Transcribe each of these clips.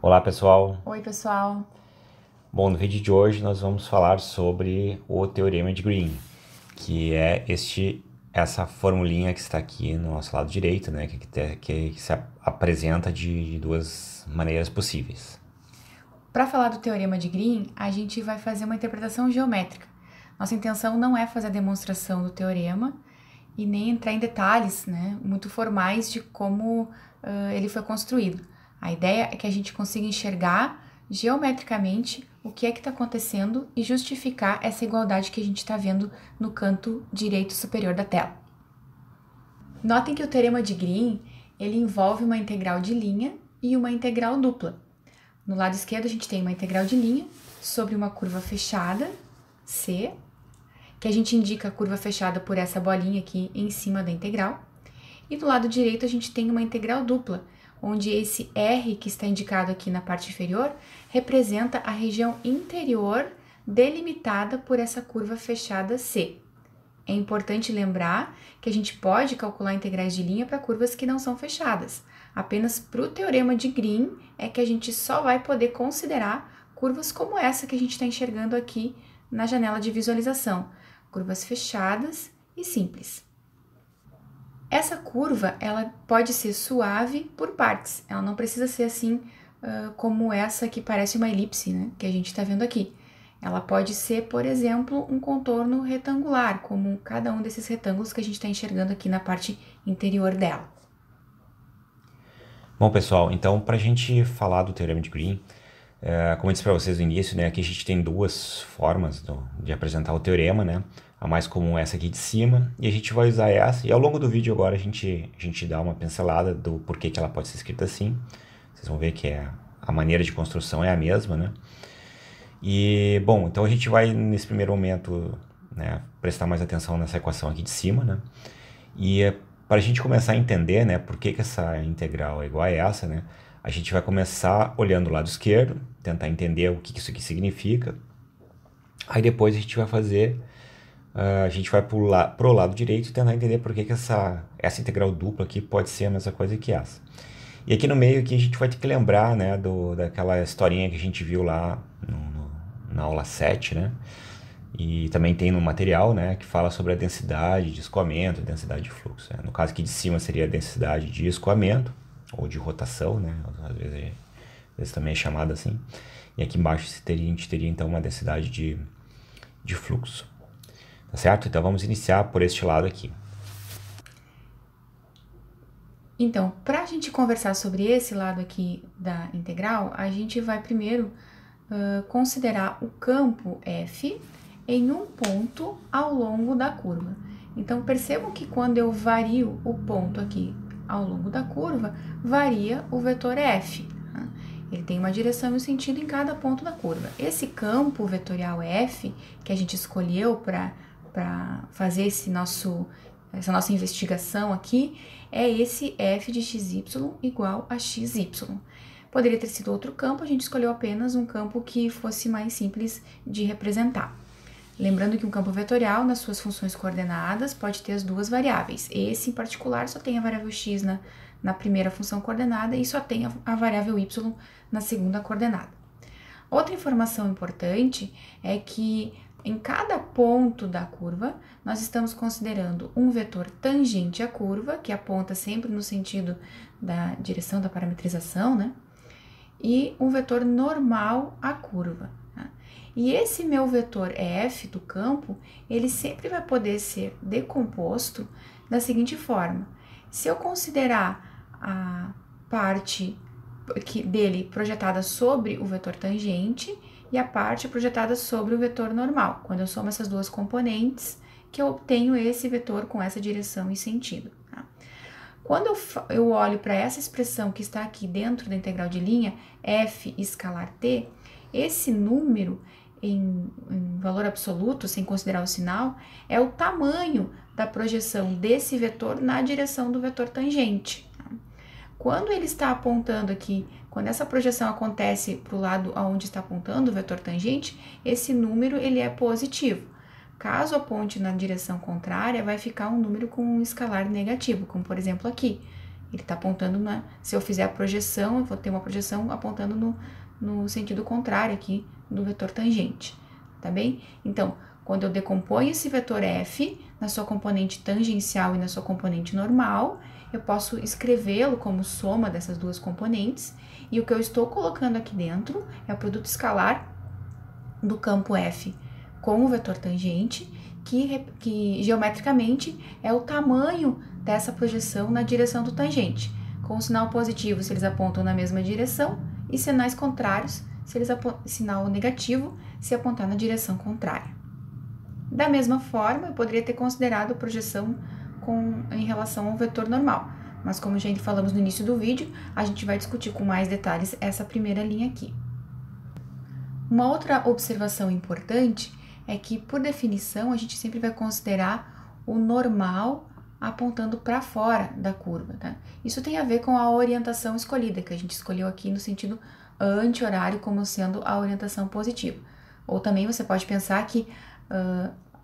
Olá pessoal, Oi, pessoal. bom, no vídeo de hoje nós vamos falar sobre o Teorema de Green, que é essa formulinha que está aqui no nosso lado direito, né, que se apresenta de duas maneiras possíveis. Para falar do teorema de Green, a gente vai fazer uma interpretação geométrica. Nossa intenção não é fazer a demonstração do teorema e nem entrar em detalhes, né, muito formais de como ele foi construído. A ideia é que a gente consiga enxergar geometricamente o que é que está acontecendo e justificar essa igualdade que a gente está vendo no canto direito superior da tela. Notem que o teorema de Green ele envolve uma integral de linha e uma integral dupla. No lado esquerdo, a gente tem uma integral de linha sobre uma curva fechada, C, que a gente indica a curva fechada por essa bolinha aqui em cima da integral. E do lado direito, a gente tem uma integral dupla, onde esse R que está indicado aqui na parte inferior representa a região interior delimitada por essa curva fechada C. É importante lembrar que a gente pode calcular integrais de linha para curvas que não são fechadas. Apenas para o teorema de Green é que a gente só vai poder considerar curvas como essa que a gente está enxergando aqui na janela de visualização. Curvas fechadas e simples. Essa curva ela pode ser suave por partes. Ela não precisa ser assim como essa que parece uma elipse, né, que a gente está vendo aqui. Ela pode ser, por exemplo, um contorno retangular, como cada um desses retângulos que a gente está enxergando aqui na parte interior dela. Bom pessoal, então para a gente falar do Teorema de Green, como eu disse para vocês no início, né, aqui a gente tem duas formas de apresentar o teorema, né? A mais comum é essa aqui de cima, e a gente vai usar essa, e ao longo do vídeo agora a gente dá uma pincelada do porquê que ela pode ser escrita assim. Vocês vão ver que a maneira de construção é a mesma, né? E, bom, então a gente vai nesse primeiro momento, né, prestar mais atenção nessa equação aqui de cima, né? E para a gente começar a entender, né, por que essa integral é igual a essa, né? A gente vai começar olhando o lado esquerdo, tentar entender o que isso aqui significa. Aí depois a gente vai fazer, a gente vai pro lado direito e tentar entender por que essa integral dupla aqui pode ser a mesma coisa que essa. E aqui no meio aqui a gente vai ter que lembrar, né, daquela historinha que a gente viu lá na aula 7, né? E também tem no material, né, que fala sobre a densidade de escoamento, densidade de fluxo, né? No caso aqui de cima seria a densidade de escoamento, ou de rotação, né? Às vezes também é chamada assim. E aqui embaixo a gente teria então uma densidade de fluxo. Tá certo? Então vamos iniciar por este lado aqui. Então, para a gente conversar sobre esse lado aqui da integral, a gente vai primeiro considerar o campo F em um ponto ao longo da curva. Então, percebam que quando eu vario o ponto aqui ao longo da curva, varia o vetor F. Tá? Ele tem uma direção e um sentido em cada ponto da curva. Esse campo vetorial F, que a gente escolheu para fazer essa nossa investigação aqui, é esse f de xy igual a xy. Poderia ter sido outro campo, a gente escolheu apenas um campo que fosse mais simples de representar. Lembrando que um campo vetorial, nas suas funções coordenadas, pode ter as duas variáveis. Esse, em particular, só tem a variável x na primeira função coordenada e só tem a variável y na segunda coordenada. Outra informação importante é que em cada ponto da curva, nós estamos considerando um vetor tangente à curva, que aponta sempre no sentido da direção da parametrização, né? E um vetor normal à curva. Tá? E esse meu vetor f do campo, ele sempre vai poder ser decomposto da seguinte forma. Se eu considerar a parte dele projetada sobre o vetor tangente e a parte projetada sobre o vetor normal. Quando eu somo essas duas componentes, que eu obtenho esse vetor com essa direção e sentido. Tá? Quando eu olho para essa expressão que está aqui dentro da integral de linha, f escalar t, esse número em valor absoluto, sem considerar o sinal, é o tamanho da projeção desse vetor na direção do vetor tangente. Quando ele está apontando aqui, quando essa projeção acontece para o lado aonde está apontando o vetor tangente, esse número ele é positivo. Caso aponte na direção contrária, vai ficar um número com um escalar negativo, como por exemplo aqui. Ele está apontando, se eu fizer a projeção, eu vou ter uma projeção apontando no sentido contrário aqui do vetor tangente, tá bem? Então, quando eu decomponho esse vetor f na sua componente tangencial e na sua componente normal, eu posso escrevê-lo como soma dessas duas componentes, e o que eu estou colocando aqui dentro é o produto escalar do campo f com o vetor tangente, que geometricamente é o tamanho dessa projeção na direção do tangente, com o sinal positivo se eles apontam na mesma direção e sinais contrários, sinal negativo se apontar na direção contrária. Da mesma forma, eu poderia ter considerado a projeção em relação ao vetor normal, mas como já falamos no início do vídeo, a gente vai discutir com mais detalhes essa primeira linha aqui. Uma outra observação importante é que, por definição, a gente sempre vai considerar o normal apontando para fora da curva, tá? Isso tem a ver com a orientação escolhida, que a gente escolheu aqui no sentido anti-horário como sendo a orientação positiva. Ou também você pode pensar que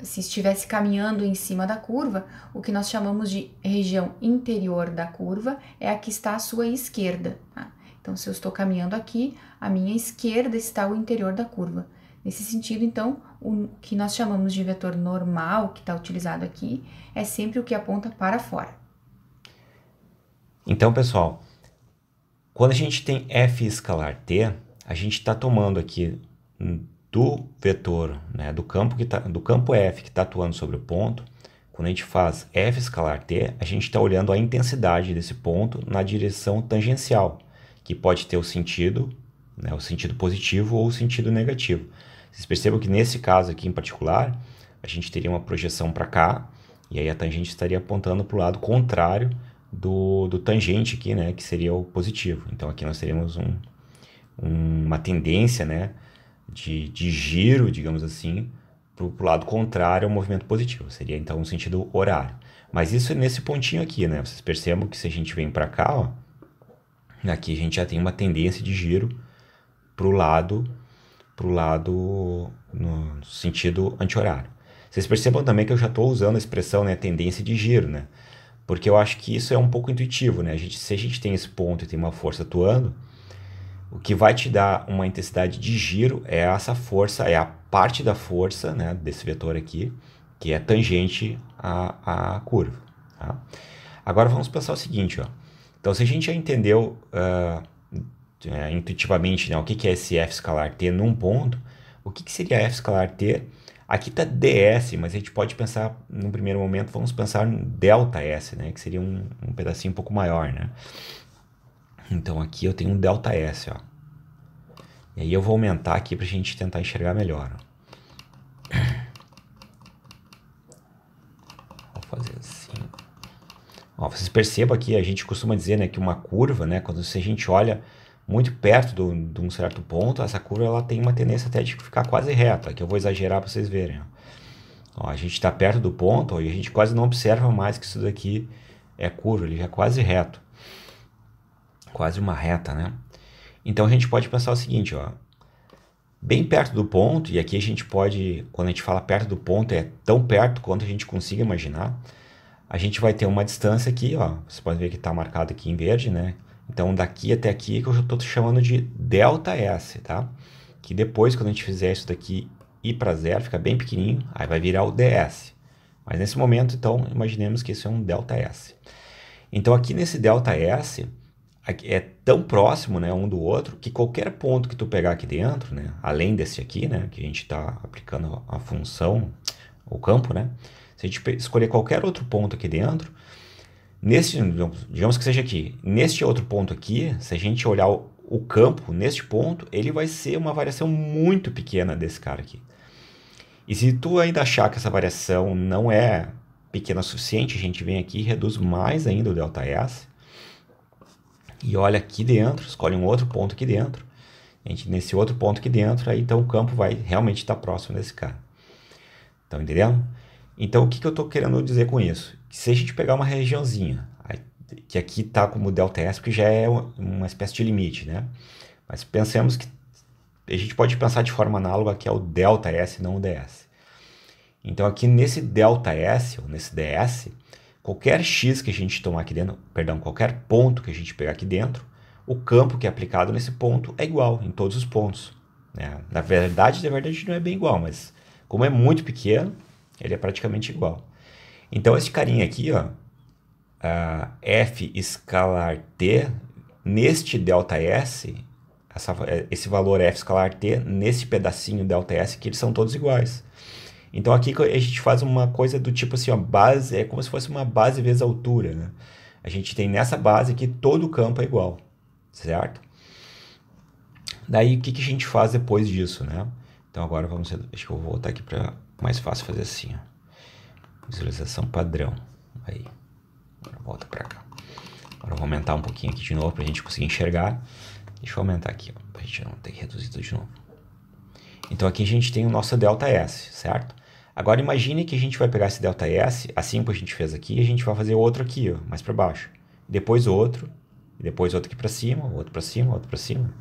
se estivesse caminhando em cima da curva, o que nós chamamos de região interior da curva é a que está à sua esquerda, tá? Então, se eu estou caminhando aqui, à minha esquerda está o interior da curva. Nesse sentido, então, o que nós chamamos de vetor normal, que está utilizado aqui, é sempre o que aponta para fora. Então, pessoal, quando a gente tem f escalar t, a gente está tomando aqui do vetor, né, do campo f que está atuando sobre o ponto. Quando a gente faz f escalar t, a gente está olhando a intensidade desse ponto na direção tangencial, que pode ter o sentido positivo ou o sentido negativo. Vocês percebam que nesse caso aqui em particular, a gente teria uma projeção para cá, e aí a tangente estaria apontando para o lado contrário do tangente aqui, né, que seria o positivo. Então aqui nós teríamos uma tendência, né, de giro, digamos assim, para o lado contrário ao movimento positivo. Seria então um sentido horário. Mas isso é nesse pontinho aqui, né? Vocês percebam que se a gente vem para cá, ó, aqui a gente já tem uma tendência de giro para o lado no sentido anti-horário. Vocês percebam também que eu já estou usando a expressão, né, tendência de giro, né? Porque eu acho que isso é um pouco intuitivo, né? Se a gente tem esse ponto e tem uma força atuando, o que vai te dar uma intensidade de giro é essa força, é a parte da força, né, desse vetor aqui, que é tangente à curva. Tá? Agora vamos pensar o seguinte, ó. Então, se a gente já entendeu intuitivamente, né, o que é esse f escalar t num ponto, o que seria f escalar t? Aqui está ds, mas a gente pode pensar, no primeiro momento, vamos pensar em ΔS, né, que seria um pedacinho um pouco maior, né? Então, aqui eu tenho um ΔS, ó. E aí eu vou aumentar aqui para a gente tentar enxergar melhor. Ó. Vou fazer assim. Ó, vocês percebam aqui, a gente costuma dizer, né, que uma curva, né, quando a gente olha muito perto de um certo ponto, essa curva ela tem uma tendência até de ficar quase reta. Aqui eu vou exagerar para vocês verem. Ó. Ó, a gente está perto do ponto, ó, e a gente quase não observa mais que isso daqui é curva, ele já é quase reto. Quase uma reta, né? Então a gente pode pensar o seguinte, ó. Bem perto do ponto, e aqui a gente pode, quando a gente fala perto do ponto, é tão perto quanto a gente consiga imaginar, a gente vai ter uma distância aqui, ó. Você pode ver que está marcado aqui em verde, né? Então daqui até aqui que eu já estou chamando de ΔS, tá? Que depois, quando a gente fizer isso daqui ir para zero, fica bem pequenininho, aí vai virar o ds. Mas nesse momento, então, imaginemos que isso é um ΔS. Então aqui nesse ΔS, é tão próximo, né, um do outro, que qualquer ponto que tu pegar aqui dentro, né, além desse aqui, né, que a gente está aplicando a função, o campo, né, se a gente escolher qualquer outro ponto aqui dentro, digamos que seja aqui, neste outro ponto aqui, se a gente olhar o campo neste ponto, ele vai ser uma variação muito pequena desse cara aqui. E se tu ainda achar que essa variação não é pequena o suficiente, a gente vem aqui e reduz mais ainda o ΔS, e olha aqui dentro, escolhe um outro ponto aqui dentro. Nesse outro ponto aqui dentro, aí então o campo vai realmente estar próximo desse cara. Estão entendendo? Então o que eu estou querendo dizer com isso? Que se a gente pegar uma regiãozinha, que aqui está como ΔS, porque já é uma espécie de limite, né? Mas pensemos que a gente pode pensar de forma análoga que é o ΔS, não o ds. Então aqui nesse ΔS, ou nesse ds, qualquer x que a gente tomar aqui dentro, perdão, qualquer ponto que a gente pegar aqui dentro, o campo que é aplicado nesse ponto é igual em todos os pontos, né? Na verdade não é bem igual, mas como é muito pequeno, ele é praticamente igual. Então, esse carinha aqui, ó, f escalar t, neste ΔS, esse valor f escalar t, nesse pedacinho ΔS, que eles são todos iguais. Então, aqui a gente faz uma coisa do tipo assim, ó, base, é como se fosse uma base vezes altura, né? A gente tem nessa base aqui, todo o campo é igual, certo? Daí, o que a gente faz depois disso, né? Então, agora acho que eu vou voltar aqui para mais fácil fazer assim, ó. Visualização padrão. Aí, agora volta para cá. Agora eu vou aumentar um pouquinho aqui de novo para a gente conseguir enxergar. Deixa eu aumentar aqui, para a gente não ter que reduzir tudo de novo. Então aqui a gente tem o nosso ΔS, certo? Agora imagine que a gente vai pegar esse ΔS, assim como a gente fez aqui, e a gente vai fazer outro aqui, ó, mais para baixo. Depois outro, e depois outro aqui para cima, outro para cima, outro para cima.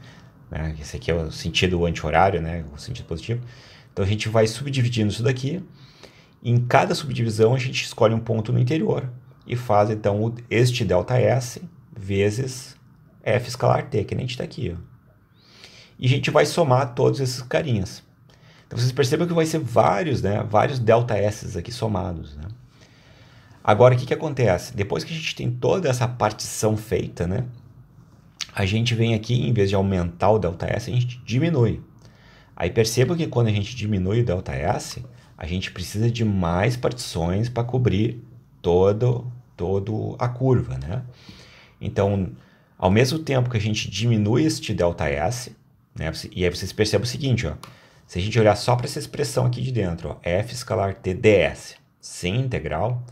Né? Esse aqui é o sentido anti-horário, né? O sentido positivo. Então a gente vai subdividindo isso daqui. Em cada subdivisão, a gente escolhe um ponto no interior e faz, então, este ΔS vezes f escalar t, que nem a gente está aqui. Ó. E a gente vai somar todos esses carinhas. Então, vocês percebem que vai ser vários, né? Vários ΔS aqui somados. Né? Agora, o que acontece? Depois que a gente tem toda essa partição feita, né? A gente vem aqui, em vez de aumentar o ΔS, a gente diminui. Aí, perceba que quando a gente diminui o ΔS, a gente precisa de mais partições para cobrir todo a curva, né? Então, ao mesmo tempo que a gente diminui este ΔS, né? E aí vocês percebem o seguinte, ó, se a gente olhar só para essa expressão aqui de dentro, ó, f escalar t ds, sem integral,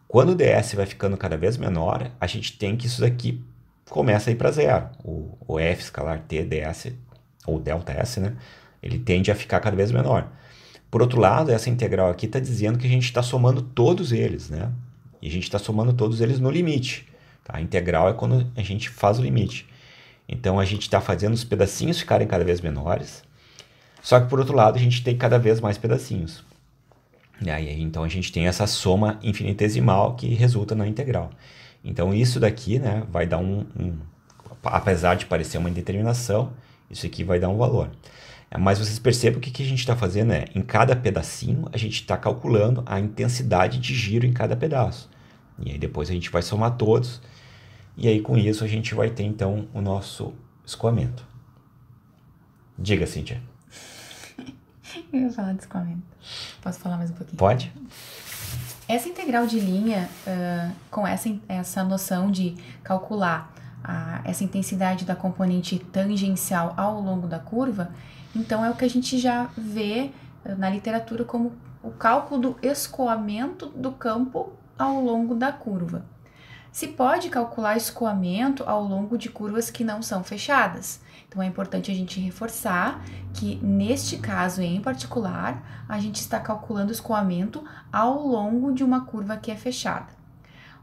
quando o ds vai ficando cada vez menor, a gente tem que isso daqui começa a ir para zero. O f escalar t ds, ou ΔS, né? Ele tende a ficar cada vez menor. Por outro lado, essa integral aqui está dizendo que a gente está somando todos eles, né? E a gente está somando todos eles no limite. Tá? A integral é quando a gente faz o limite. Então, a gente está fazendo os pedacinhos ficarem cada vez menores. Só que, por outro lado, a gente tem cada vez mais pedacinhos. E aí, então, a gente tem essa soma infinitesimal que resulta na integral. Então, isso daqui, né, vai dar apesar de parecer uma indeterminação, isso aqui vai dar um valor. Mas vocês percebem o que a gente está fazendo, né? Em cada pedacinho, a gente está calculando a intensidade de giro em cada pedaço. E aí depois a gente vai somar todos. E aí com isso a gente vai ter então o nosso escoamento. Diga, Cíntia. Eu ia falar de escoamento. Posso falar mais um pouquinho? Pode. Essa integral de linha, com essa noção de calcular essa intensidade da componente tangencial ao longo da curva, então é o que a gente já vê na literatura como o cálculo do escoamento do campo ao longo da curva. Se pode calcular escoamento ao longo de curvas que não são fechadas. Então é importante a gente reforçar que neste caso em particular, a gente está calculando escoamento ao longo de uma curva que é fechada.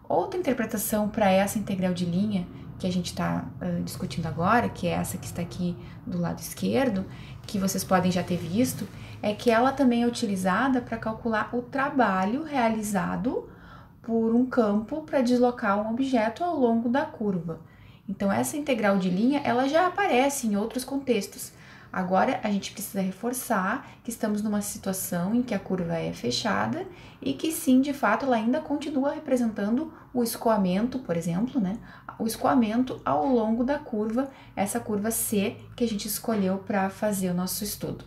Outra interpretação para essa integral de linha que a gente está discutindo agora, que é essa que está aqui do lado esquerdo, que vocês podem já ter visto, é que ela também é utilizada para calcular o trabalho realizado por um campo para deslocar um objeto ao longo da curva. Então, essa integral de linha, ela já aparece em outros contextos. Agora, a gente precisa reforçar que estamos numa situação em que a curva é fechada e que sim, de fato, ela ainda continua representando o escoamento, por exemplo, né? O escoamento ao longo da curva, essa curva C que a gente escolheu para fazer o nosso estudo.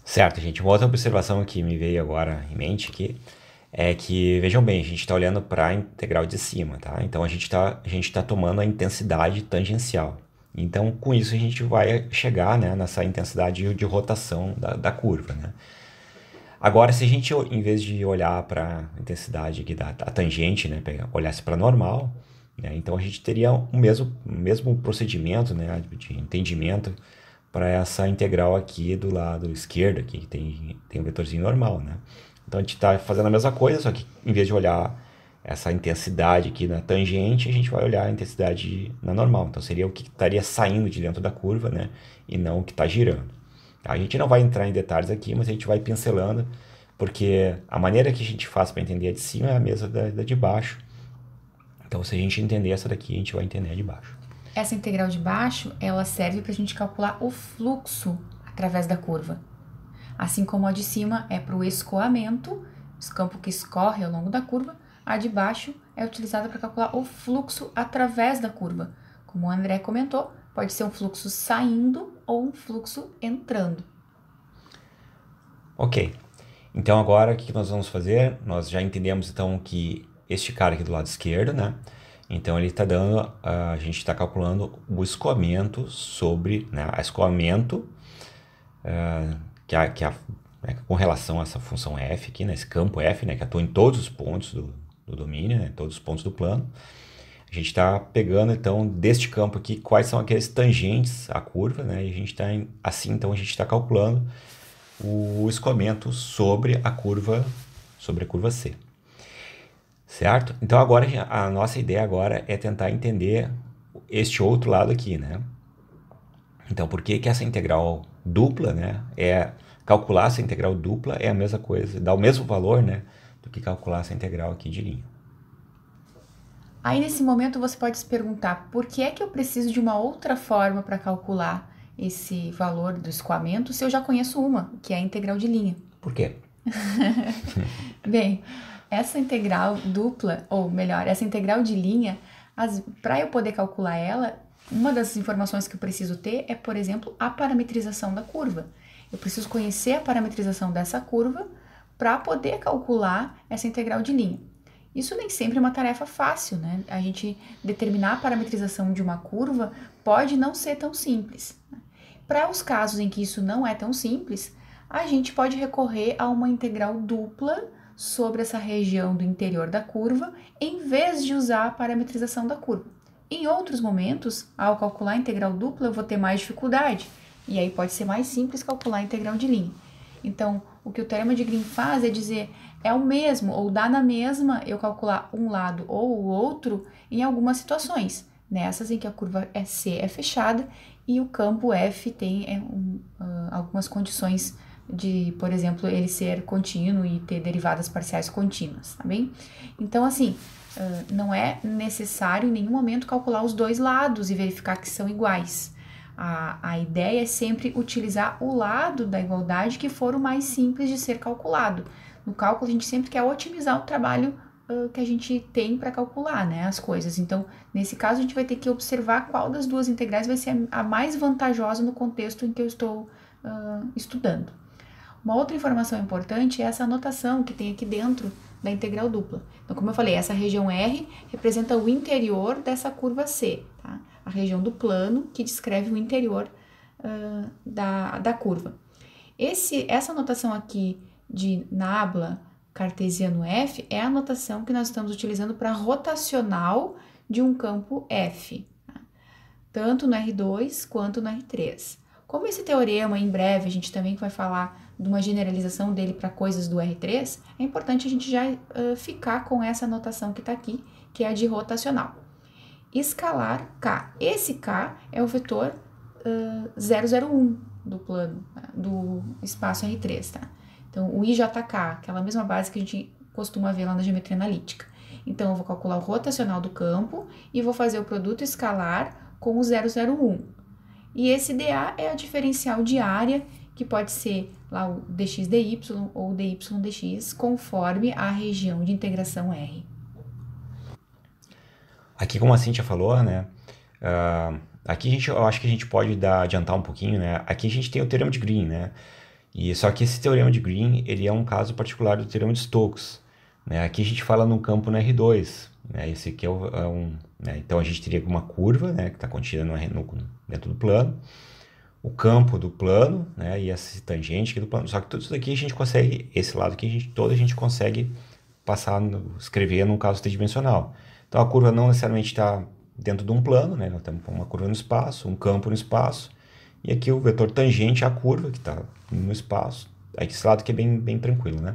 Certo, gente. Uma outra observação que me veio agora em mente aqui é que, vejam bem, a gente está olhando para a integral de cima, tá? Então, a gente tá tomando a intensidade tangencial. Então, com isso, a gente vai chegar, né, nessa intensidade de rotação da curva, né? Agora, se a gente, em vez de olhar para a intensidade aqui da tangente, né, olhasse para normal, né, então a gente teria o mesmo procedimento, né, de entendimento para essa integral aqui do lado esquerdo, aqui, que tem um vetorzinho normal, né? Então, a gente está fazendo a mesma coisa, só que em vez de olhar essa intensidade aqui na tangente, a gente vai olhar a intensidade na normal. Então, seria o que estaria saindo de dentro da curva, né? E não o que está girando. A gente não vai entrar em detalhes aqui, mas a gente vai pincelando porque a maneira que a gente faz para entender a de cima é a mesma da de baixo. Então, se a gente entender essa daqui, a gente vai entender a de baixo. Essa integral de baixo, ela serve para a gente calcular o fluxo através da curva. Assim como a de cima é para o escoamento, o campo que escorre ao longo da curva, a de baixo é utilizada para calcular o fluxo através da curva. Como o André comentou, pode ser um fluxo saindo ou um fluxo entrando. Ok, então agora o que nós vamos fazer? Nós já entendemos então que este cara aqui do lado esquerdo, né? Então ele está dando, a gente está calculando o escoamento sobre, né, a escoamento né, com relação a essa função f aqui, né, esse campo f, né, que atua em todos os pontos do domínio, né, todos os pontos do plano. A gente está pegando então deste campo aqui quais são aqueles tangentes à curva, né, e a gente está assim, então a gente está calculando o escoamento sobre a curva C. Certo? Então agora a nossa ideia agora é tentar entender este outro lado aqui, né? Então por que essa integral dupla, né? Calcular essa integral dupla é a mesma coisa, dá o mesmo valor, né? Do que calcular essa integral aqui de linha. Aí nesse momento você pode se perguntar, por que é que eu preciso de uma outra forma para calcular esse valor do escoamento se eu já conheço uma, que é a integral de linha? Por quê? Bem, essa integral dupla, ou melhor, essa integral de linha, para eu poder calcular ela, uma das informações que eu preciso ter é, por exemplo, a parametrização da curva. Eu preciso conhecer a parametrização dessa curva para poder calcular essa integral de linha. Isso nem sempre é uma tarefa fácil, né? A gente determinar a parametrização de uma curva pode não ser tão simples. Para os casos em que isso não é tão simples, a gente pode recorrer a uma integral dupla sobre essa região do interior da curva, em vez de usar a parametrização da curva. Em outros momentos, ao calcular a integral dupla, eu vou ter mais dificuldade, e aí pode ser mais simples calcular a integral de linha. Então, o que o teorema de Green faz é dizer, é o mesmo, ou dá na mesma eu calcular um lado ou o outro em algumas situações, nessas em que a curva C é fechada e o campo F tem algumas condições de, por exemplo, ele ser contínuo e ter derivadas parciais contínuas, tá bem? Então, assim, não é necessário em nenhum momento calcular os dois lados e verificar que são iguais. A ideia é sempre utilizar o lado da igualdade que for o mais simples de ser calculado. No cálculo, a gente sempre quer otimizar o trabalho que a gente tem para calcular, né, as coisas. Então, nesse caso, a gente vai ter que observar qual das duas integrais vai ser a mais vantajosa no contexto em que eu estou estudando. Uma outra informação importante é essa anotação que tem aqui dentro da integral dupla. Então, como eu falei, essa região R representa o interior dessa curva C, tá? A região do plano que descreve o interior da curva. Essa anotação aqui de nabla cartesiano F é a notação que nós estamos utilizando para rotacional de um campo F, tá? Tanto no R2 quanto no R3. Como esse teorema, em breve, a gente também vai falar de uma generalização dele para coisas do R3, é importante a gente já ficar com essa notação que está aqui, que é a de rotacional. Escalar K. Esse K é o vetor 001 do plano, tá? Do espaço R3, tá? Então, o IJK, aquela mesma base que a gente costuma ver lá na geometria analítica. Então, eu vou calcular o rotacional do campo e vou fazer o produto escalar com o 001. E esse dA é a diferencial de área, que pode ser lá o dx dy ou dy dx, conforme a região de integração R. Aqui, como a Cíntia falou, né? Aqui eu acho que a gente pode adiantar um pouquinho, né? Aqui a gente tem o teorema de Green, né? E só que esse teorema de Green, ele é um caso particular do teorema de Stokes, né? Aqui a gente fala no campo no R2, né? Esse aqui né? Então a gente teria uma curva, né? Que está contida dentro do plano, o campo do plano, né? E essa tangente aqui do plano. Só que tudo isso daqui a gente consegue, esse lado aqui a gente consegue escrever num caso tridimensional. Então a curva não necessariamente está dentro de um plano, né? Nós temos uma curva no espaço, um campo no espaço, e aqui o vetor tangente à curva, que está no espaço. Aqui esse lado aqui é bem tranquilo, né?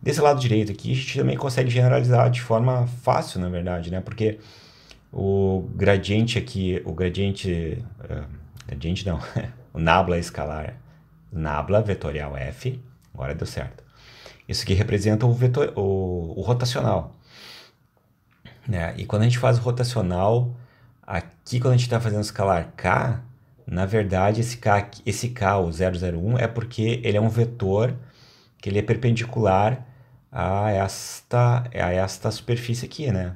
Desse lado direito aqui, a gente também consegue generalizar de forma fácil, na verdade, né? Porque o gradiente aqui, gradiente não, o nabla escalar, nabla vetorial F, agora deu certo. Isso aqui representa o vetor, o rotacional, né? E quando a gente faz o rotacional, aqui quando a gente está fazendo escalar K, na verdade esse K, o 001, é porque ele é um vetor que ele é perpendicular a esta superfície aqui, né?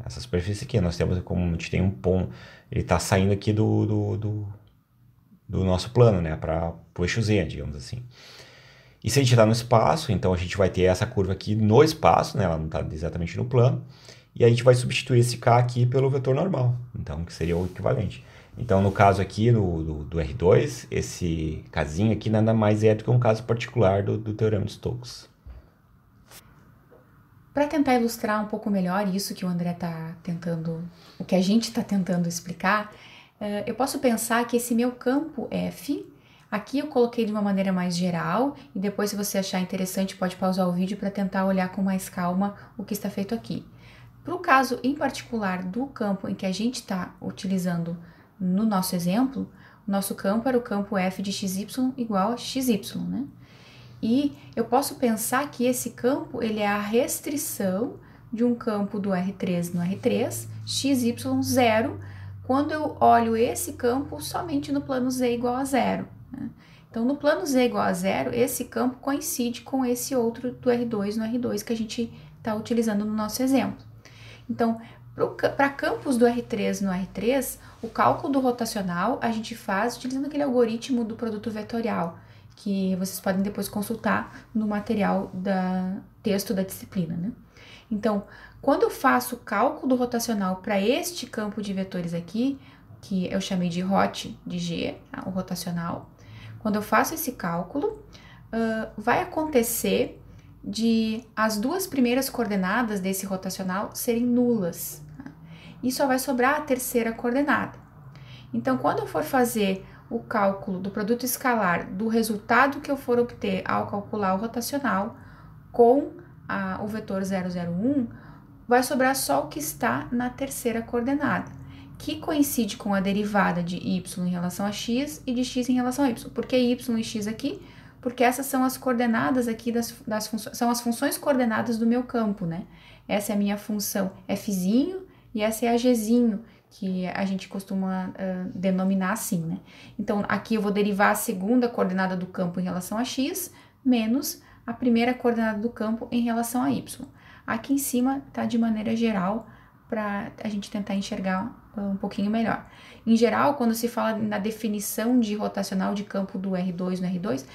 Essa superfície aqui, nós temos, como a gente tem um ponto, ele está saindo aqui do nosso plano, né? Para o eixo Z, digamos assim. E se a gente está no espaço, então a gente vai ter essa curva aqui no espaço, né? Ela não está exatamente no plano. E a gente vai substituir esse K aqui pelo vetor normal, então, que seria o equivalente. Então, no caso aqui do R2, esse casinho aqui nada mais é do que um caso particular do Teorema de Stokes. Para tentar ilustrar um pouco melhor isso que o André está tentando, o que a gente está tentando explicar, eu posso pensar que esse meu campo F, aqui eu coloquei de uma maneira mais geral, e depois, se você achar interessante, pode pausar o vídeo para tentar olhar com mais calma o que está feito aqui. Para o caso em particular do campo em que a gente está utilizando no nosso exemplo, o nosso campo era o campo F de xy igual a xy, né? E eu posso pensar que esse campo ele é a restrição de um campo do R3 no R3, xy0, quando eu olho esse campo somente no plano z igual a zero, né? Então, no plano z igual a zero, esse campo coincide com esse outro do R2 no R2 que a gente está utilizando no nosso exemplo. Então, para campos do R3 no R3, o cálculo do rotacional a gente faz utilizando aquele algoritmo do produto vetorial, que vocês podem depois consultar no material texto da disciplina, né? Então, quando eu faço o cálculo do rotacional para este campo de vetores aqui, que eu chamei de rot de G, o rotacional, quando eu faço esse cálculo, vai acontecer de as duas primeiras coordenadas desse rotacional serem nulas, tá? E só vai sobrar a terceira coordenada. Então, quando eu for fazer o cálculo do produto escalar do resultado que eu for obter ao calcular o rotacional com o vetor 001, vai sobrar só o que está na terceira coordenada, que coincide com a derivada de y em relação a x e de x em relação a y. Por que y e x aqui? Porque essas são as coordenadas aqui das funções, são as funções coordenadas do meu campo, né? Essa é a minha função f'zinho e essa é a gzinho, que a gente costuma denominar assim, né? Então, aqui eu vou derivar a segunda coordenada do campo em relação a x, menos a primeira coordenada do campo em relação a y. Aqui em cima tá de maneira geral, para a gente tentar enxergar um pouquinho melhor. Em geral, quando se fala na definição de rotacional de campo do R2 no R2,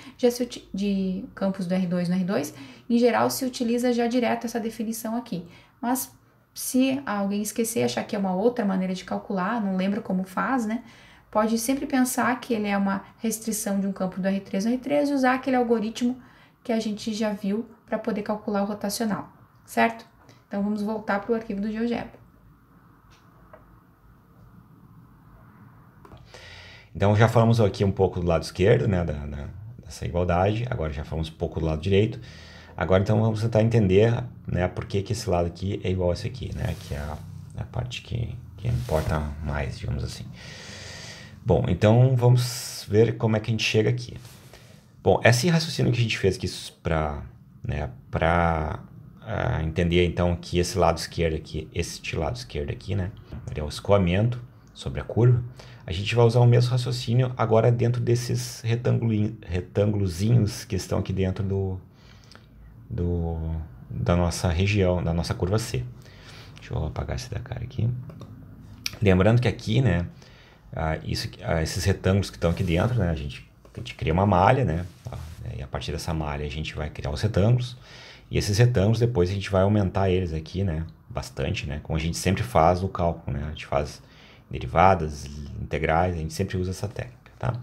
de campos do R2 no R2, em geral se utiliza já direto essa definição aqui. Mas se alguém esquecer, achar que é uma outra maneira de calcular, não lembra como faz, né? Pode sempre pensar que ele é uma restrição de um campo do R3 no R3 e usar aquele algoritmo que a gente já viu para poder calcular o rotacional, certo? Então, vamos voltar para o arquivo do GeoGebra. Então, já falamos aqui um pouco do lado esquerdo, né, dessa igualdade. Agora já falamos um pouco do lado direito. Agora, então, vamos tentar entender, né, por que esse lado aqui é igual a esse aqui, né, que é a parte que importa mais, digamos assim. Bom, então, vamos ver como é que a gente chega aqui. Bom, esse raciocínio que a gente fez aqui para entender, então, que esse lado esquerdo aqui, né, ele é o escoamento sobre a curva. A gente vai usar o mesmo raciocínio agora dentro desses retângulozinhos que estão aqui dentro da nossa região, da nossa curva C. Deixa eu apagar esse da cara aqui. Lembrando que aqui, né, esses retângulos que estão aqui dentro, né, a gente cria uma malha, né, e a partir dessa malha a gente vai criar os retângulos. E esses retângulos depois a gente vai aumentar eles aqui, né, bastante, né, como a gente sempre faz no cálculo, né, a gente faz derivadas, integrais, a gente sempre usa essa técnica, tá?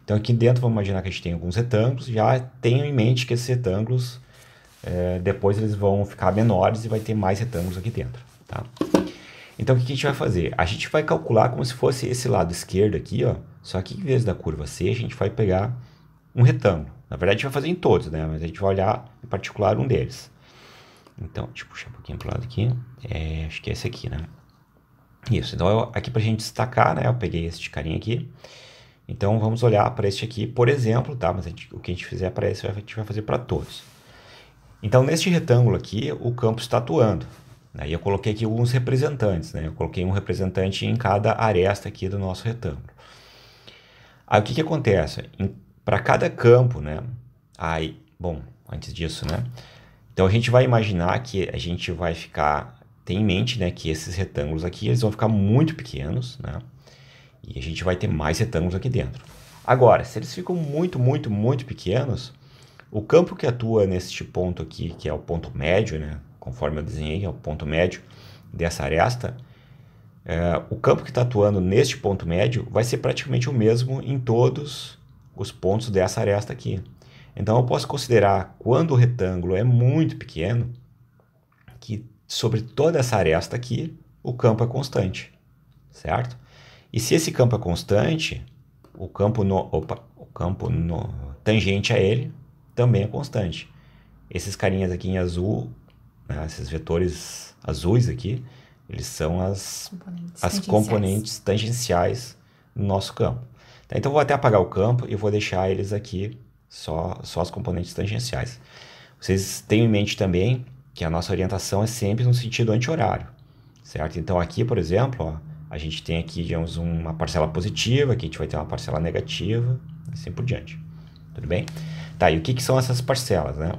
Então aqui dentro vamos imaginar que a gente tem alguns retângulos, já tenho em mente que esses retângulos, depois eles vão ficar menores e vai ter mais retângulos aqui dentro, tá? Então o que a gente vai fazer? A gente vai calcular como se fosse esse lado esquerdo aqui, ó, só que em vez da curva C, a gente vai pegar um retângulo. Na verdade a gente vai fazer em todos, né, mas a gente vai olhar em particular um deles. Então, deixa eu puxar um pouquinho pro lado aqui, acho que é esse aqui, né? Isso, então aqui pra gente destacar, né, eu peguei este carinha aqui. Então vamos olhar para este aqui, por exemplo, tá? Mas o que a gente fizer para esse, a gente vai fazer para todos. Então, neste retângulo aqui, o campo está atuando. Aí eu coloquei aqui alguns representantes, né? Eu coloquei um representante em cada aresta aqui do nosso retângulo. Aí o que acontece? Para cada campo, né? Aí, bom, antes disso, né? Então a gente vai imaginar que a gente vai ficar, tem em mente, né, que esses retângulos aqui, eles vão ficar muito pequenos, né? E a gente vai ter mais retângulos aqui dentro. Agora, se eles ficam muito, muito, muito pequenos, o campo que atua neste ponto aqui, que é o ponto médio, né? Conforme eu desenhei, é o ponto médio dessa aresta, o campo que está atuando neste ponto médio vai ser praticamente o mesmo em todos os pontos dessa aresta aqui. Então eu posso considerar, quando o retângulo é muito pequeno, que sobre toda essa aresta aqui, o campo é constante, certo? E se esse campo é constante, o campo tangente a ele também é constante. Esses carinhas aqui em azul, né, esses vetores azuis aqui, eles são as componentes tangenciais no nosso campo. Então eu vou até apagar o campo e vou deixar eles aqui só as componentes tangenciais. Vocês tenham em mente também que a nossa orientação é sempre no sentido anti-horário, certo? Então aqui, por exemplo, ó, a gente tem aqui, digamos, uma parcela positiva, aqui a gente vai ter uma parcela negativa, assim por diante. Tudo bem? Tá, e o que são essas parcelas, né?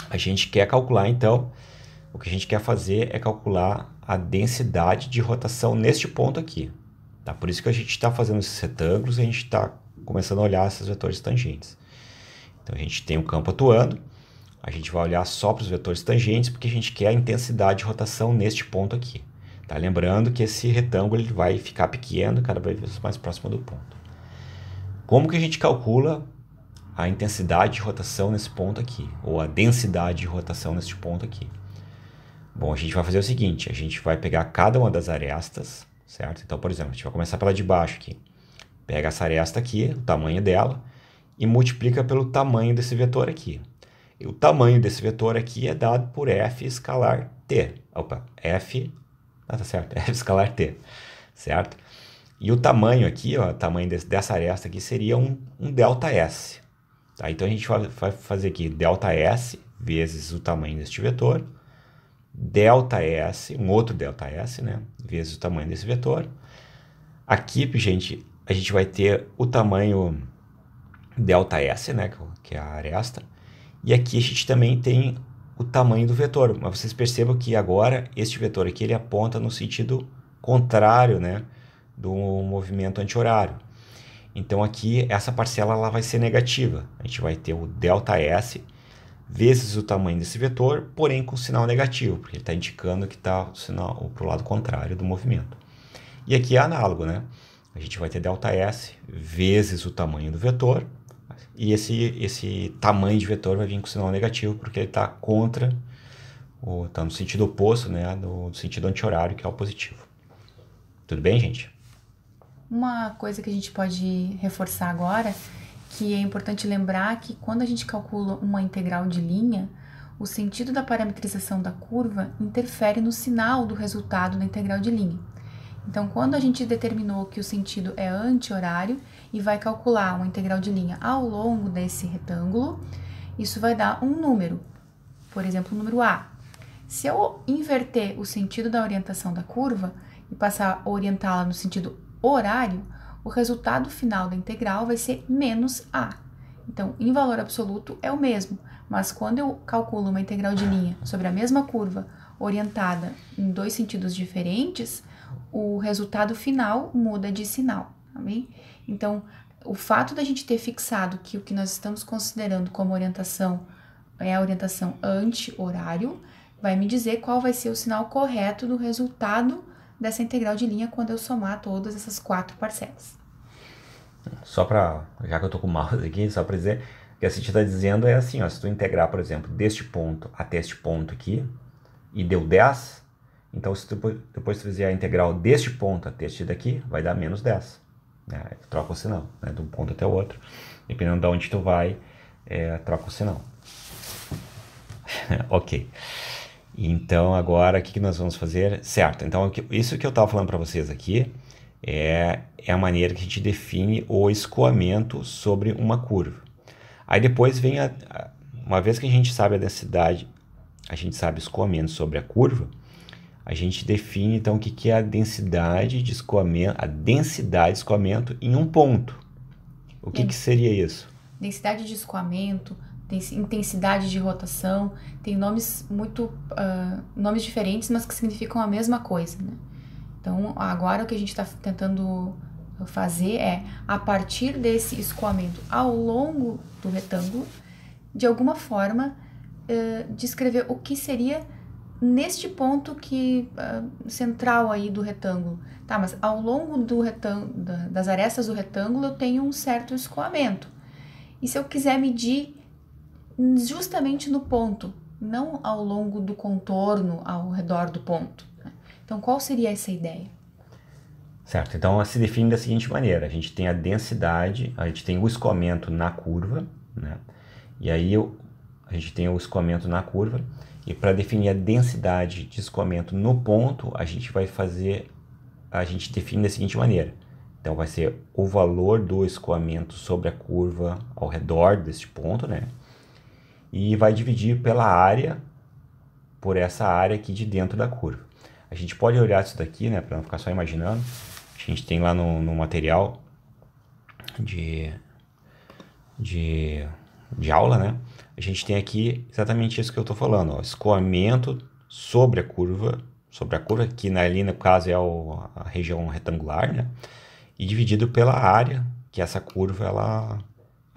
A gente quer calcular, então, o que a gente quer fazer é calcular a densidade de rotação neste ponto aqui. Tá? Por isso que a gente está fazendo esses retângulos e a gente está começando a olhar esses vetores tangentes. Então a gente tem o campo atuando, a gente vai olhar só para os vetores tangentes porque a gente quer a intensidade de rotação neste ponto aqui. Tá? Lembrando que esse retângulo ele vai ficar pequeno cada vez mais próximo do ponto. Como que a gente calcula a intensidade de rotação nesse ponto aqui, ou a densidade de rotação neste ponto aqui? Bom, a gente vai fazer o seguinte, a gente vai pegar cada uma das arestas, certo? Então, por exemplo, a gente vai começar pela de baixo aqui. Pega essa aresta aqui, o tamanho dela, e multiplica pelo tamanho desse vetor aqui. E o tamanho desse vetor aqui é dado por f escalar t. Opa, f... Ah, tá certo, f escalar t, certo? E o tamanho aqui, ó, o tamanho dessa aresta aqui seria um ΔS. Tá? Então a gente vai fazer aqui ΔS vezes o tamanho deste vetor, ΔS, um outro ΔS, né, vezes o tamanho desse vetor. Aqui, gente, a gente vai ter o tamanho ΔS, né, que é a aresta, e aqui a gente também tem o tamanho do vetor, mas vocês percebam que agora este vetor aqui ele aponta no sentido contrário, né, do movimento anti-horário. Então aqui essa parcela ela vai ser negativa, a gente vai ter o ΔS vezes o tamanho desse vetor, porém com sinal negativo, porque ele está indicando que está para o lado contrário do movimento. E aqui é análogo, né? A gente vai ter ΔS vezes o tamanho do vetor, e esse tamanho de vetor vai vir com sinal negativo, porque ele está contra, está no sentido oposto, né? No sentido anti-horário, que é o positivo. Tudo bem, gente? Uma coisa que a gente pode reforçar agora, que é importante lembrar que quando a gente calcula uma integral de linha, o sentido da parametrização da curva interfere no sinal do resultado da integral de linha. Então, quando a gente determinou que o sentido é anti-horário e vai calcular uma integral de linha ao longo desse retângulo, isso vai dar um número, por exemplo, o número A. Se eu inverter o sentido da orientação da curva e passar a orientá-la no sentido horário, o resultado final da integral vai ser menos A. Então, em valor absoluto é o mesmo, mas quando eu calculo uma integral de linha sobre a mesma curva orientada em dois sentidos diferentes, o resultado final muda de sinal, tá bem? Então, o fato da gente ter fixado que o que nós estamos considerando como orientação é a orientação anti-horário, vai me dizer qual vai ser o sinal correto do resultado dessa integral de linha quando eu somar todas essas quatro parcelas. Só para, já que eu tô com o mouse aqui, só para dizer, o que a Cintia está dizendo é assim, ó, se tu integrar, por exemplo, deste ponto até este ponto aqui, e deu 10, então se tu, depois tu fizer a integral deste ponto até este daqui, vai dar menos 10. Né? Troca o sinal, né? De um ponto até o outro. Dependendo de onde tu vai, troca o sinal. Ok. Então, agora, o que nós vamos fazer? Certo, então, isso que eu estava falando para vocês aqui é a maneira que a gente define o escoamento sobre uma curva. Aí depois vem uma vez que a gente sabe a densidade, a gente sabe o escoamento sobre a curva, a gente define então o que é a densidade de escoamento em um ponto. O que seria isso? Densidade de escoamento, intensidade de rotação, tem nomes nomes diferentes, mas que significam a mesma coisa, né? Então, agora o que a gente está tentando fazer é, a partir desse escoamento ao longo do retângulo, de alguma forma, descrever o que seria neste ponto central aí do retângulo. Tá, mas ao longo das arestas do retângulo eu tenho um certo escoamento. E se eu quiser medir justamente no ponto, não ao longo do contorno, ao redor do ponto, né? Então, qual seria essa ideia? Certo, então se define da seguinte maneira: a gente tem a densidade, a gente tem o escoamento na curva, né? E aí a gente tem o escoamento na curva, e para definir a densidade de escoamento no ponto, a gente define da seguinte maneira. Então vai ser o valor do escoamento sobre a curva ao redor deste ponto, né? E vai dividir pela área, por essa área aqui de dentro da curva. A gente pode olhar isso daqui, né, para não ficar só imaginando. A gente tem lá no material de aula, né? A gente tem aqui exatamente isso que eu estou falando, ó, escoamento sobre a curva, que ali no caso é a região retangular, né? E dividido pela área que essa curva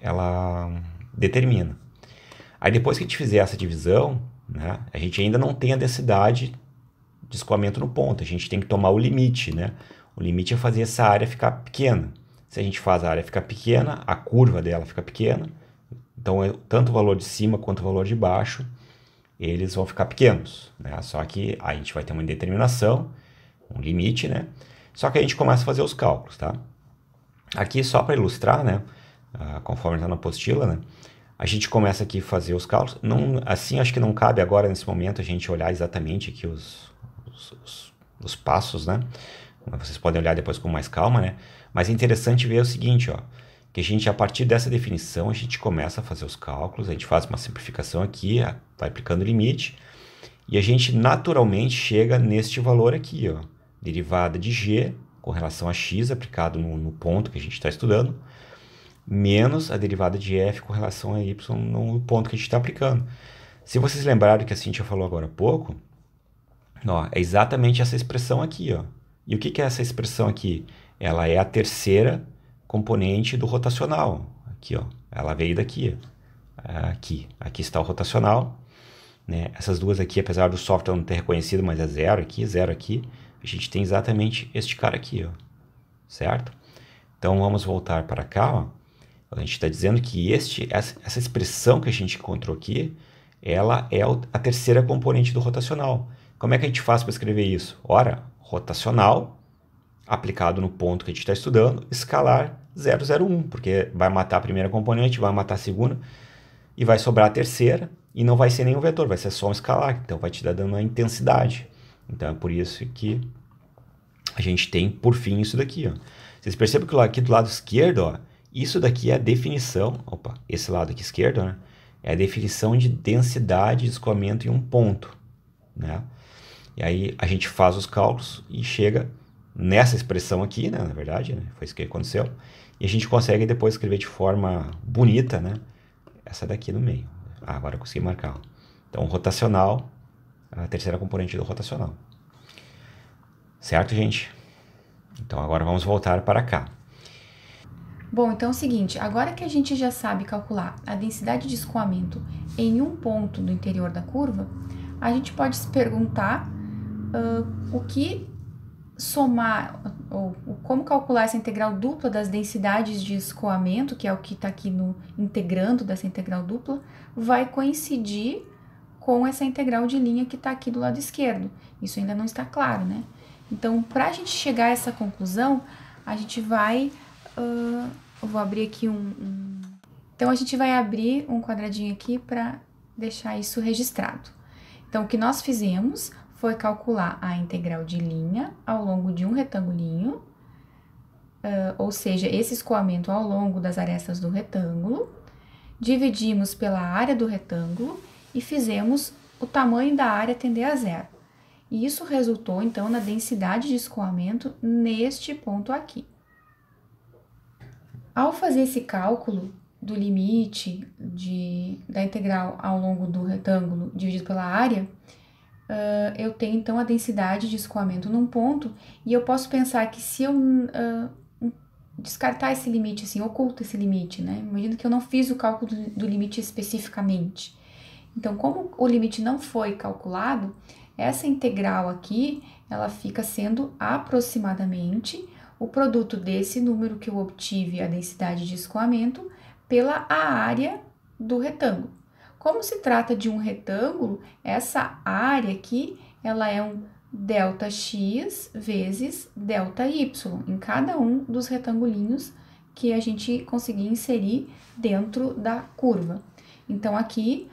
ela determina. Aí depois que a gente fizer essa divisão, né, a gente ainda não tem a densidade de escoamento no ponto, a gente tem que tomar o limite, né? O limite é fazer essa área ficar pequena. Se a gente faz a área ficar pequena, a curva dela fica pequena, então tanto o valor de cima quanto o valor de baixo, eles vão ficar pequenos, né? Só que a gente vai ter uma indeterminação, um limite, né? Só que a gente começa a fazer os cálculos, tá? Aqui só para ilustrar, né? Conforme está na apostila, né? A gente começa aqui a fazer os cálculos. Não, assim, acho que não cabe agora, nesse momento, a gente olhar exatamente aqui os passos, né? Vocês podem olhar depois com mais calma, né? Mas é interessante ver o seguinte, ó, que a gente, a partir dessa definição, a gente começa a fazer os cálculos, a gente faz uma simplificação aqui, vai aplicando o limite, e a gente naturalmente chega neste valor aqui, ó, derivada de g com relação a x aplicado no ponto que a gente está estudando, menos a derivada de f com relação a y no ponto que a gente está aplicando. Se vocês lembrarem do que a Cíntia falou agora há pouco, ó, é exatamente essa expressão aqui, ó. E o que é essa expressão aqui? Ela é a terceira componente do rotacional. Aqui, ó. Ela veio daqui. Aqui está o rotacional, né? Essas duas aqui, apesar do software não ter reconhecido, mas é zero aqui. A gente tem exatamente este cara aqui, ó. Certo? Então, vamos voltar para cá, ó. A gente está dizendo que essa expressão que a gente encontrou aqui, ela é a terceira componente do rotacional. Como é que a gente faz para escrever isso? Ora, rotacional aplicado no ponto que a gente está estudando, escalar 001, porque vai matar a primeira componente, vai matar a segunda, e vai sobrar a terceira, e não vai ser nenhum vetor, vai ser só um escalar, então vai te dar dando uma intensidade. Então é por isso que a gente tem, por fim, isso daqui, ó. Vocês percebem que aqui do lado esquerdo, ó, isso daqui é a definição, esse lado aqui esquerdo, né, é a definição de densidade de escoamento em um ponto, né? E aí a gente faz os cálculos e chega nessa expressão aqui, né, na verdade, né, foi isso que aconteceu, e a gente consegue depois escrever de forma bonita, né, essa daqui no meio. Agora eu consegui marcar. Então, rotacional, a terceira componente do rotacional. Certo, gente? Então, agora vamos voltar para cá. Bom, então é o seguinte, agora que a gente já sabe calcular a densidade de escoamento em um ponto do interior da curva, a gente pode se perguntar o que somar, ou como calcular essa integral dupla das densidades de escoamento, que é o que está aqui no integrando dessa integral dupla, vai coincidir com essa integral de linha que está aqui do lado esquerdo. Isso ainda não está claro, né? Então, para a gente chegar a essa conclusão, a gente vai... eu vou abrir aqui Então, a gente vai abrir um quadradinho aqui para deixar isso registrado. Então, o que nós fizemos foi calcular a integral de linha ao longo de um retangulinho, ou seja, esse escoamento ao longo das arestas do retângulo, dividimos pela área do retângulo e fizemos o tamanho da área tender a zero. E isso resultou, então, na densidade de escoamento neste ponto aqui. Ao fazer esse cálculo do limite da integral ao longo do retângulo dividido pela área, eu tenho, então, a densidade de escoamento num ponto, e eu posso pensar que se eu descartar esse limite, assim, oculta esse limite, né? Imagina que eu não fiz o cálculo do limite especificamente. Então, como o limite não foi calculado, essa integral aqui, ela fica sendo aproximadamente o produto desse número que eu obtive, a densidade de escoamento, pela área do retângulo. Como se trata de um retângulo, essa área aqui, ela é um ΔX vezes ΔY, em cada um dos retangulinhos que a gente conseguir inserir dentro da curva. Então, aqui,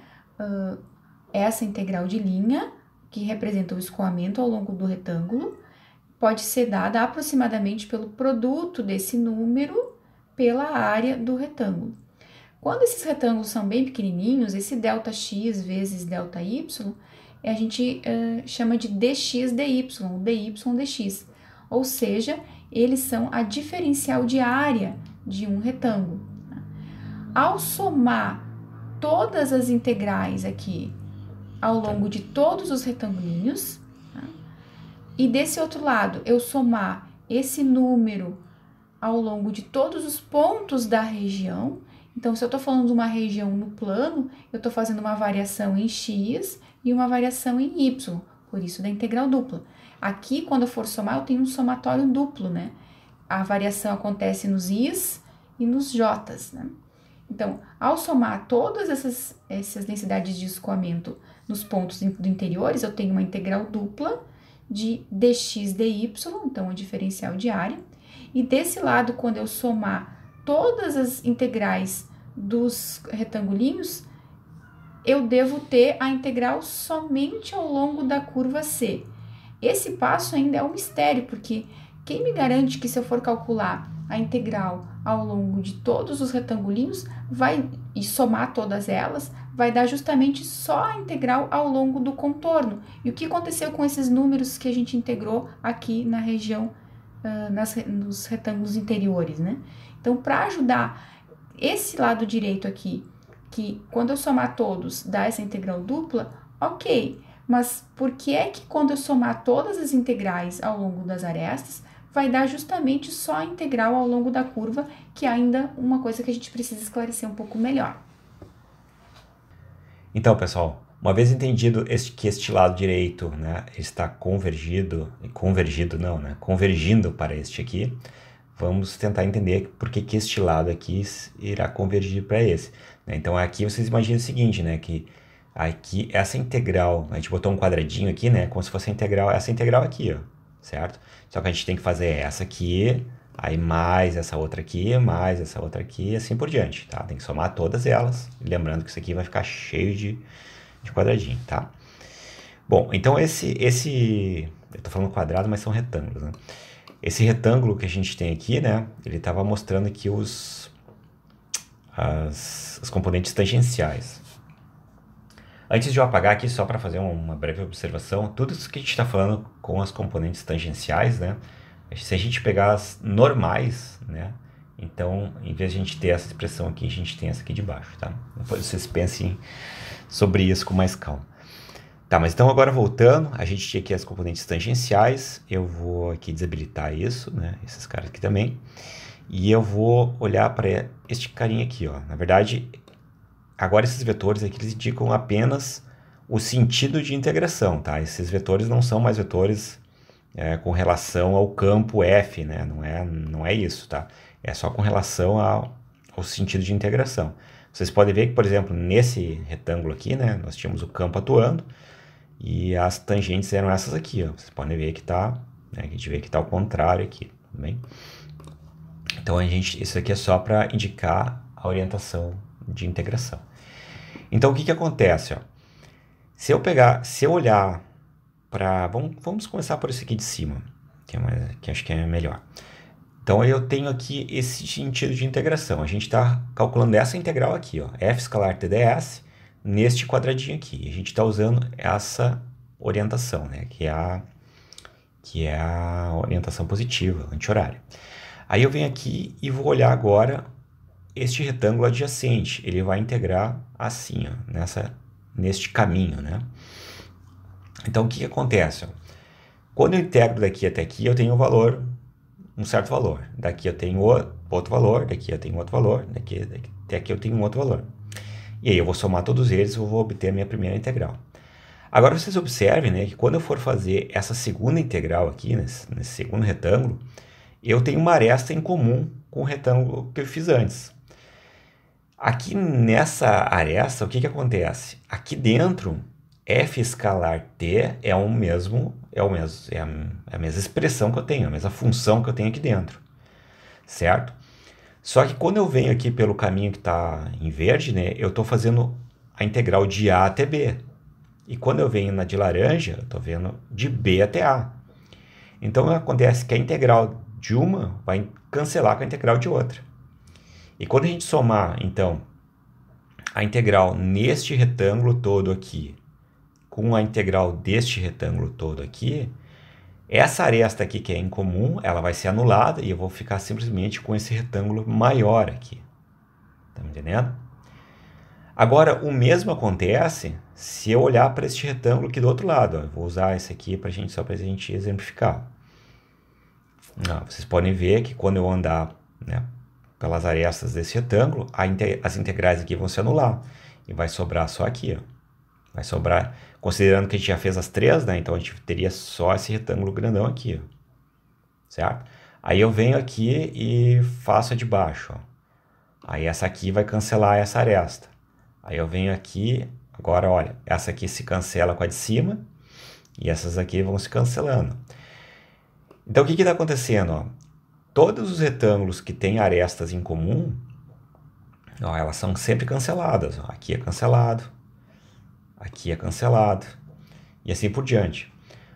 essa integral de linha, que representa o escoamento ao longo do retângulo, pode ser dada aproximadamente pelo produto desse número pela área do retângulo. Quando esses retângulos são bem pequenininhos, esse ΔX vezes ΔY, a gente chama de dx/dy, dy/dx, ou seja, eles são a diferencial de área de um retângulo. Ao somar todas as integrais aqui ao longo de todos os retangulinhos, e desse outro lado eu somar esse número ao longo de todos os pontos da região, então se eu estou falando de uma região no plano, eu estou fazendo uma variação em x e uma variação em y, por isso da integral dupla. Aqui, quando eu for somar, eu tenho um somatório duplo, né? A variação acontece nos i's e nos j's, né? Então, ao somar todas essas densidades de escoamento nos pontos do interiores, eu tenho uma integral dupla de dx/dy, então a diferencial de área. E desse lado, quando eu somar todas as integrais dos retangulinhos, eu devo ter a integral somente ao longo da curva C. Esse passo ainda é um mistério, porque quem me garante que se eu for calcular a integral ao longo de todos os retangulinhos e somar todas elas, vai dar justamente só a integral ao longo do contorno. E o que aconteceu com esses números que a gente integrou aqui na região, nos retângulos interiores, né? Então, para ajudar esse lado direito aqui, que quando eu somar todos dá essa integral dupla, ok, mas por que é que quando eu somar todas as integrais ao longo das arestas, vai dar justamente só a integral ao longo da curva, que é ainda uma coisa que a gente precisa esclarecer um pouco melhor. Então, pessoal, uma vez entendido que este lado direito, né, está convergindo para este aqui, vamos tentar entender por que este lado aqui irá convergir para esse. Então, aqui vocês imaginam o seguinte, né, que aqui essa integral, a gente botou um quadradinho aqui, né, como se fosse essa integral aqui, ó, certo? Só que a gente tem que fazer essa aqui, aí mais essa outra aqui, e assim por diante, tá? Tem que somar todas elas, lembrando que isso aqui vai ficar cheio de quadradinho, tá? Bom, então eu tô falando quadrado, mas são retângulos, né? Esse retângulo que a gente tem aqui, né, ele estava mostrando aqui os componentes tangenciais. Antes de eu apagar aqui, só para fazer uma breve observação, tudo isso que a gente está falando com as componentes tangenciais, né, se a gente pegar as normais, né, então, em vez de a gente ter essa expressão aqui, a gente tem essa aqui de baixo, tá? Depois vocês pensem sobre isso com mais calma. Tá, mas então agora voltando, a gente tinha aqui as componentes tangenciais, eu vou aqui desabilitar isso, né, esses caras aqui também, e eu vou olhar para este carinha aqui, ó. Na verdade, agora esses vetores aqui, eles indicam apenas o sentido de integração, tá? Esses vetores não são mais vetores com relação ao campo F, né, não é isso, tá? É só com relação ao sentido de integração. Vocês podem ver que, por exemplo, nesse retângulo aqui, né, nós tínhamos o campo atuando, e as tangentes eram essas aqui, ó. Vocês podem ver que tá, né, a gente vê que tá ao contrário aqui, tudo bem? Então, isso aqui é só para indicar a orientação de integração. Então, o que acontece, ó? Se eu olhar para... Vamos começar por esse aqui de cima, que acho que é melhor. Então eu tenho aqui esse sentido de integração. A gente está calculando essa integral aqui, ó, f escalar TDS, neste quadradinho aqui. A gente está usando essa orientação, né, que é a orientação positiva, anti-horária. Aí eu venho aqui e vou olhar agora este retângulo adjacente. Ele vai integrar assim, ó, neste caminho, né? Então o que acontece? Ó? Quando eu integro daqui até aqui, eu tenho um certo valor. Daqui eu tenho outro valor, daqui eu tenho outro valor, daqui até aqui eu tenho um outro valor. E aí eu vou somar todos eles e vou obter a minha primeira integral. Agora vocês observem, né, que quando eu for fazer essa segunda integral aqui, nesse segundo retângulo, eu tenho uma aresta em comum com o retângulo que eu fiz antes. Aqui nessa aresta, o que acontece? Aqui dentro, f escalar t é a mesma expressão que eu tenho, a mesma função que eu tenho aqui dentro, certo? Só que quando eu venho aqui pelo caminho que está em verde, né, eu estou fazendo a integral de a até b. E quando eu venho na de laranja, eu estou vendo de b até a. Então acontece que a integral de uma vai cancelar com a integral de outra. E quando a gente somar, então, a integral neste retângulo todo aqui com a integral deste retângulo todo aqui, essa aresta aqui que é em comum, ela vai ser anulada e eu vou ficar simplesmente com esse retângulo maior aqui. Tá me entendendo? Agora, o mesmo acontece se eu olhar para este retângulo aqui do outro lado. Ó. Eu vou usar esse aqui só para a gente exemplificar. Vocês podem ver que quando eu andar, né, pelas arestas desse retângulo, as integrais aqui vão se anular. E vai sobrar só aqui. Ó. Vai sobrar, considerando que a gente já fez as três, né? Então a gente teria só esse retângulo grandão aqui. Ó. Certo? Aí eu venho aqui e faço a de baixo. Ó. Aí essa aqui vai cancelar essa aresta. Aí eu venho aqui, agora olha, essa aqui se cancela com a de cima. E essas aqui vão se cancelando. Então, o que está acontecendo? Ó? Todos os retângulos que têm arestas em comum, ó, elas são sempre canceladas. Ó. Aqui é cancelado, aqui é cancelado, e assim por diante.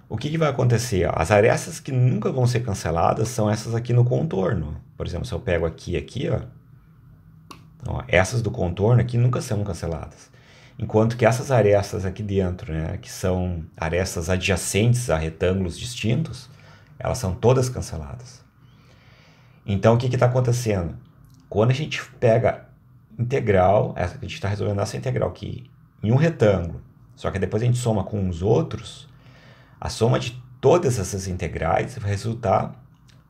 O que vai acontecer? Ó? As arestas que nunca vão ser canceladas são essas aqui no contorno. Por exemplo, se eu pego aqui, ó, essas do contorno aqui nunca são canceladas. Enquanto que essas arestas aqui dentro, né, que são arestas adjacentes a retângulos distintos, elas são todas canceladas. Então, o que está acontecendo? Quando a gente pega integral, a gente está resolvendo essa integral aqui em um retângulo, só que depois a gente soma com os outros, a soma de todas essas integrais vai resultar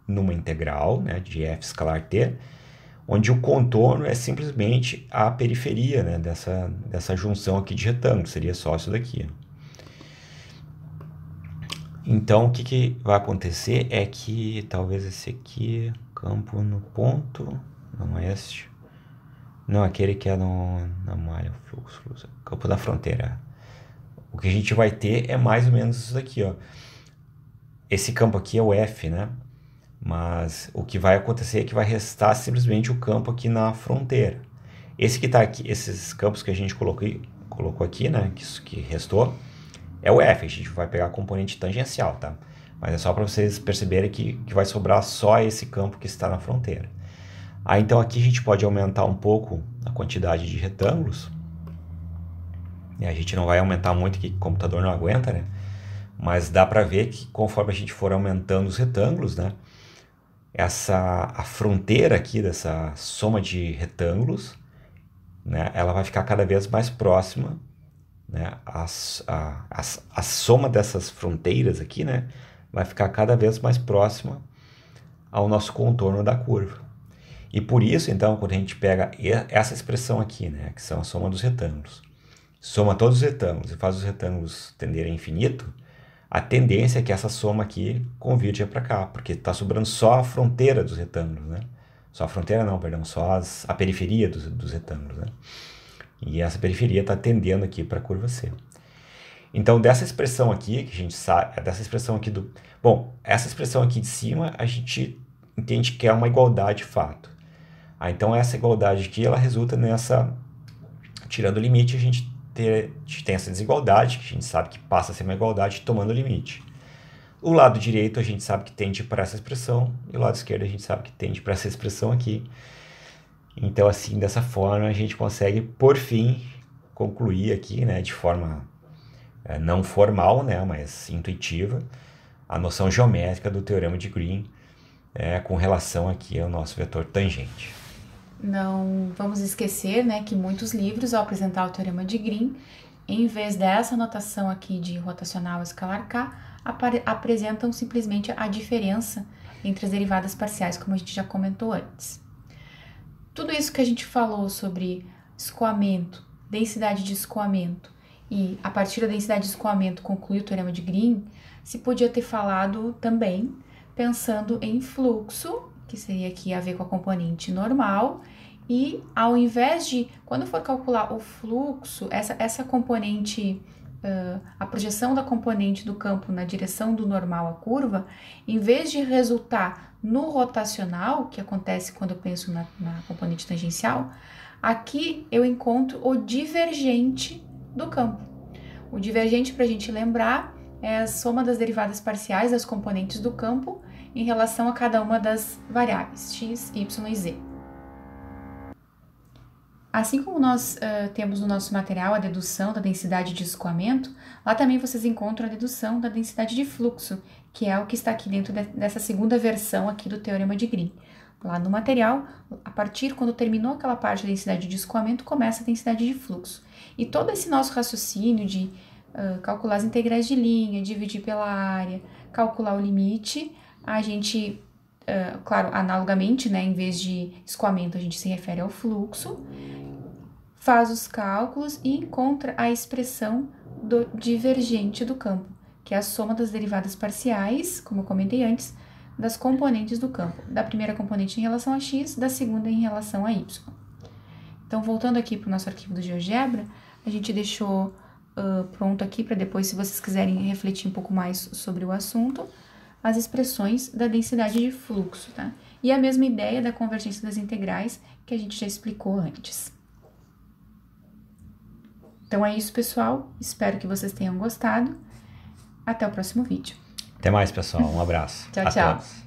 numa integral, né, de f escalar t, onde o contorno é simplesmente a periferia, né, dessa junção aqui de retângulos, seria só isso daqui. Então, o que vai acontecer é que talvez esse aqui, campo no ponto, não é este, não, aquele que é na malha, fluxo, campo da fronteira. O que a gente vai ter é mais ou menos isso daqui, ó. Esse campo aqui é o F, né? Mas o que vai acontecer é que vai restar simplesmente o campo aqui na fronteira. Esse que tá aqui, esses campos que a gente colocou aqui, né? Que restou, é o F, a gente vai pegar a componente tangencial, tá? Mas é só para vocês perceberem que vai sobrar só esse campo que está na fronteira. Aí então aqui a gente pode aumentar um pouco a quantidade de retângulos. E a gente não vai aumentar muito, que o computador não aguenta, né? Mas dá para ver que conforme a gente for aumentando os retângulos, né? A fronteira aqui dessa soma de retângulos, né? Ela vai ficar cada vez mais próxima, né? A soma dessas fronteiras aqui, né, vai ficar cada vez mais próxima ao nosso contorno da curva. E por isso, então, quando a gente pega essa expressão aqui, né, que são a soma dos retângulos, soma todos os retângulos e faz os retângulos tenderem a infinito, a tendência é que essa soma aqui convirja para cá, porque está sobrando só a fronteira dos retângulos, né? Só a fronteira não, perdão, só a periferia dos retângulos, né? E essa periferia está tendendo aqui para a curva C. Então, dessa expressão aqui, que a gente sabe, dessa expressão aqui do... Bom, essa expressão aqui de cima, a gente entende que é uma igualdade de fato. Então, essa igualdade aqui, ela resulta nessa... Tirando o limite, a gente tem essa desigualdade, que a gente sabe que passa a ser uma igualdade tomando o limite. O lado direito a gente sabe que tende para essa expressão, e o lado esquerdo a gente sabe que tende para essa expressão aqui. Então, assim, dessa forma, a gente consegue, por fim, concluir aqui, né, de forma não formal, né, mas intuitiva, a noção geométrica do teorema de Green com relação aqui ao nosso vetor tangente. Não vamos esquecer, né, que muitos livros, ao apresentar o teorema de Green, em vez dessa notação aqui de rotacional escalar K, apresentam simplesmente a diferença entre as derivadas parciais, como a gente já comentou antes. Tudo isso que a gente falou sobre escoamento, densidade de escoamento, e a partir da densidade de escoamento concluir o teorema de Green, se podia ter falado também pensando em fluxo, que seria aqui a ver com a componente normal, e ao invés de, quando for calcular o fluxo, essa componente, a projeção da componente do campo na direção do normal à curva, em vez de resultar no rotacional, que acontece quando eu penso na componente tangencial, aqui eu encontro o divergente do campo. O divergente, para a gente lembrar, é a soma das derivadas parciais das componentes do campo em relação a cada uma das variáveis, x, y e z. Assim como nós temos no nosso material a dedução da densidade de escoamento, lá também vocês encontram a dedução da densidade de fluxo, que é o que está aqui dentro dessa segunda versão aqui do teorema de Green. Lá no material, a partir quando terminou aquela parte da densidade de escoamento, começa a densidade de fluxo. E todo esse nosso raciocínio de calcular as integrais de linha, dividir pela área, calcular o limite, a gente, claro, analogamente, né, em vez de escoamento, a gente se refere ao fluxo, faz os cálculos e encontra a expressão do divergente do campo, que é a soma das derivadas parciais, como eu comentei antes, das componentes do campo, da primeira componente em relação a x, da segunda em relação a y. Então, voltando aqui para o nosso arquivo do GeoGebra, a gente deixou pronto aqui para depois, se vocês quiserem refletir um pouco mais sobre o assunto, as expressões da densidade de fluxo, tá? E a mesma ideia da convergência das integrais que a gente já explicou antes. Então é isso, pessoal. Espero que vocês tenham gostado. Até o próximo vídeo. Até mais, pessoal. Um abraço. Tchau, a tchau. todos.